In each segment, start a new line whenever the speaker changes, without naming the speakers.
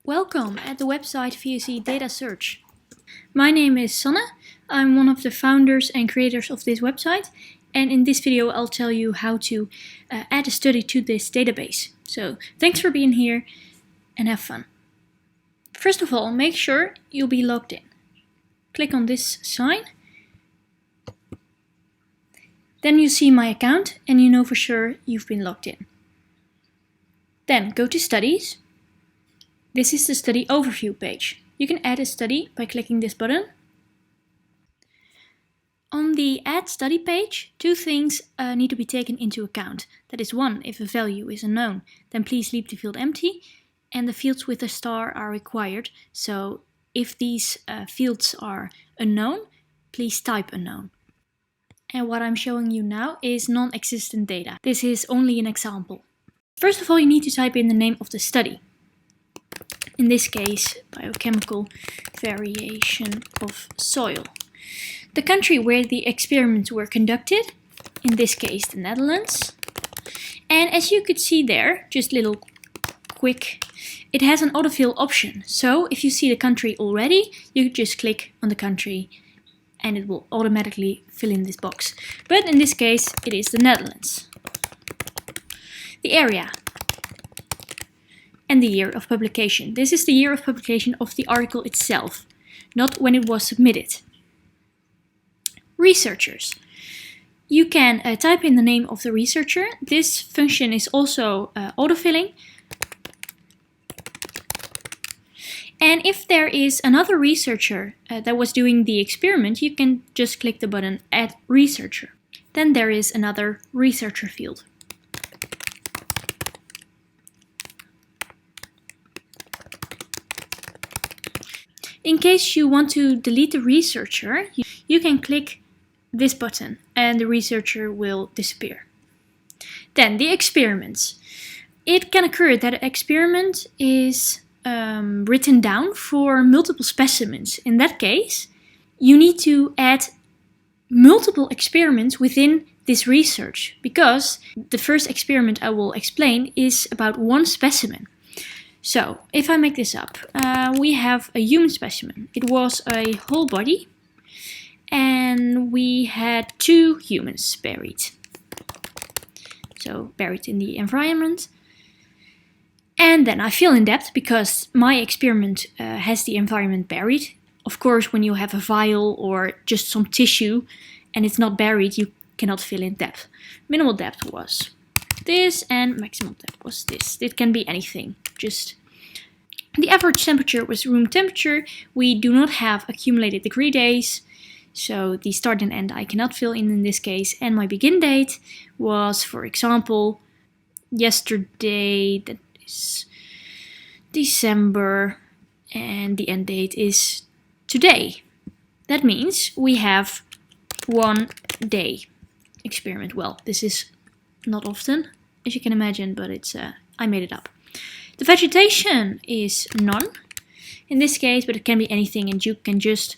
Welcome at the website VOC Data Search. My name is Sanne. I'm one of the founders and creators of this website, and in this video I'll tell you how to add a study to this database. So thanks for being here and have fun. First of all, make sure you'll be logged in. Click on this sign. Then you see my account and you know for sure you've been logged in. Then go to Studies. This is the study overview page. You can add a study by clicking this button. On the Add Study page, two things need to be taken into account. That is, one, if a value is unknown, then please leave the field empty, and the fields with a star are required. So if these fields are unknown, please type unknown. And what I'm showing you now is non-existent data. This is only an example. First of all, you need to type in the name of the study. In this case, biochemical variation of soil. The country where the experiments were conducted, in this case the Netherlands. And as you could see there, just little quick, it has an autofill option. So if you see the country already, you just click on the country and it will automatically fill in this box. But in this case, it is the Netherlands. The area. And the year of publication. This is the year of publication of the article itself, not when it was submitted. Researchers. You can type in the name of the researcher. This function is also autofilling. And if there is another researcher that was doing the experiment, you can just click the button Add Researcher. Then there is another researcher field. In case you want to delete the researcher, you can click this button and the researcher will disappear. Then the experiments. It can occur that an experiment is written down for multiple specimens. In that case, you need to add multiple experiments within this research, because the first experiment I will explain is about one specimen. So, if I make this up, we have a human specimen. It was a whole body, and we had 2 humans buried. So, buried in the environment. And then I fill in depth because my experiment has the environment buried. Of course, when you have a vial or just some tissue and it's not buried, you cannot fill in depth. Minimal depth was this and maximum depth was this. It can be anything. Just the average temperature was room temperature. We do not have accumulated degree days, so the start and end I cannot fill in this case. And my begin date was, for example, yesterday, that is December, and the end date is today. That means we have 1 day experiment. Well, this is not often, as you can imagine, but it's I made it up. The vegetation is none in this case, but it can be anything, and you can just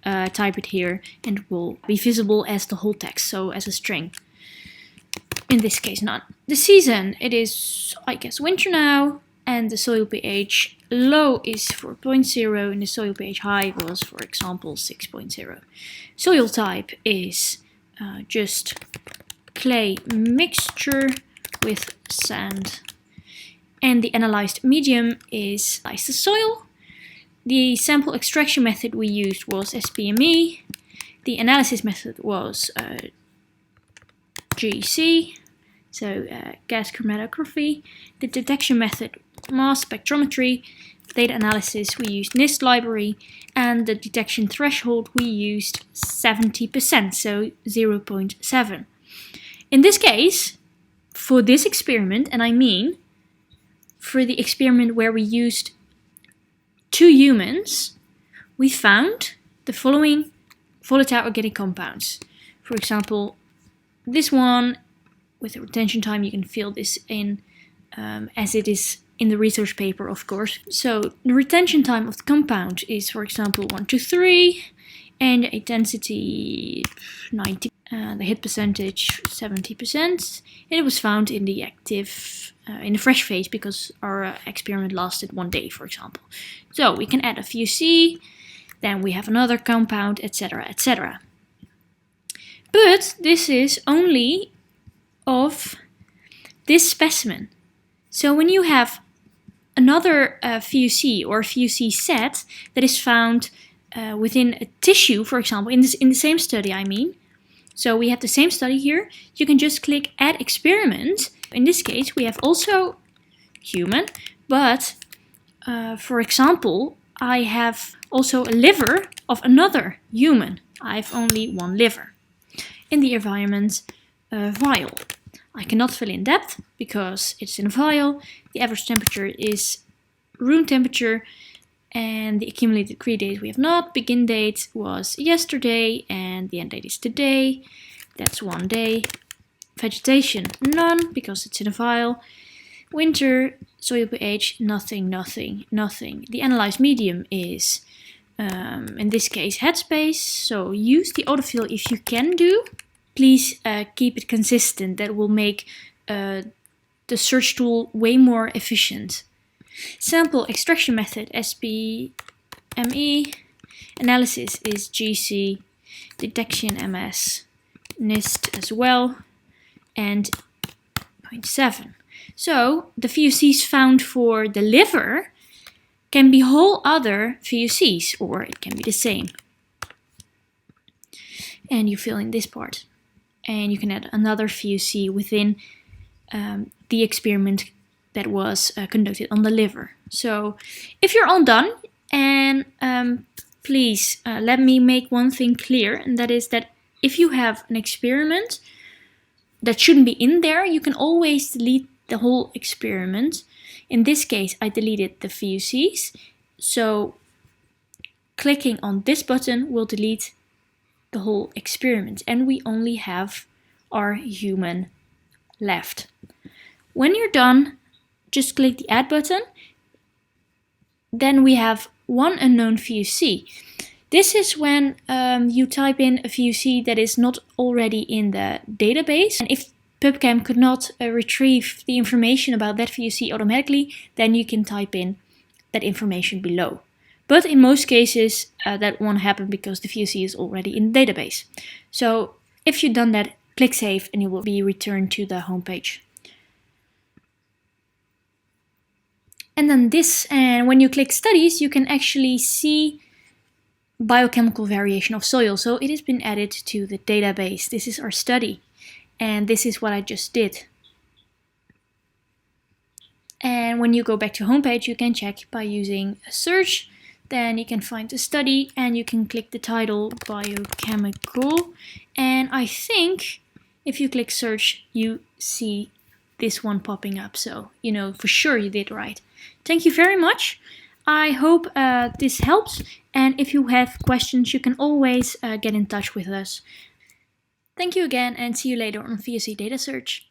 type it here and it will be visible as the whole text, so as a string. In this case, none. The season, it is, I guess, winter now, and the soil pH low is 4.0 and the soil pH high was, for example, 6.0. Soil type is just clay mixture with sand. And the analyzed medium is the soil. The sample extraction method we used was SPME. The analysis method was GC, so gas chromatography. The detection method, mass spectrometry. Data analysis, we used NIST library. And the detection threshold, we used 70%, so 0.7. In this case, for this experiment, and I mean for the experiment where we used 2 humans, we found the following volatile organic compounds. For example, this one, with the retention time, you can fill this in as it is in the research paper, of course. So the retention time of the compound is, for example, 1 to 3, and the intensity 90, the hit percentage 70%. And it was found in the active, in the fresh phase because our experiment lasted 1 day, for example. So we can add a VOC, then we have another compound, etc., etc. But this is only of this specimen. So when you have another VOC or VOC set that is found within a tissue, for example, in the same study, I mean. So we have the same study here. You can just click Add Experiment. In this case, we have also human, but for example, I have also a liver of another human. I have only one liver. In the environment vial. I cannot fill in depth because it's in a vial. The average temperature is room temperature, and the accumulated create date we have not. Begin date was yesterday and the end date is today. That's 1 day. Vegetation, none because it's in a vial. Winter, soil pH, nothing, nothing, nothing. The analyzed medium is, in this case, headspace. So use the autofill if you can do. Please keep it consistent. That will make the search tool way more efficient. Sample extraction method, SPME. Analysis is GC. Detection, MS. NIST as well. And 0.7. So the VOCs found for the liver can be whole other VOCs, or it can be the same. And you fill in this part. And you can add another VOC within the experiment that was conducted on the liver. So if you're all done, and please let me make one thing clear, and that is that if you have an experiment that shouldn't be in there, you can always delete the whole experiment. In this case, I deleted the VOCs. So clicking on this button will delete the whole experiment, and we only have our human left. When you're done, just click the add button. Then we have one unknown VOC. This is when you type in a VOC that is not already in the database. And if PubChem could not retrieve the information about that VOC automatically, then you can type in that information below. But in most cases, that won't happen because the VOC is already in the database. So if you've done that, click Save and you will be returned to the home page. And then this, and when you click Studies, you can actually see biochemical variation of soil. So it has been added to the database. This is our study. And this is what I just did. And when you go back to homepage, you can check by using a search. Then you can find the study and you can click the title biochemical. And I think if you click search, you see this one popping up. So you know for sure you did right. Thank you very much. I hope this helps. And if you have questions, you can always get in touch with us. Thank you again and see you later on VOC Data Search.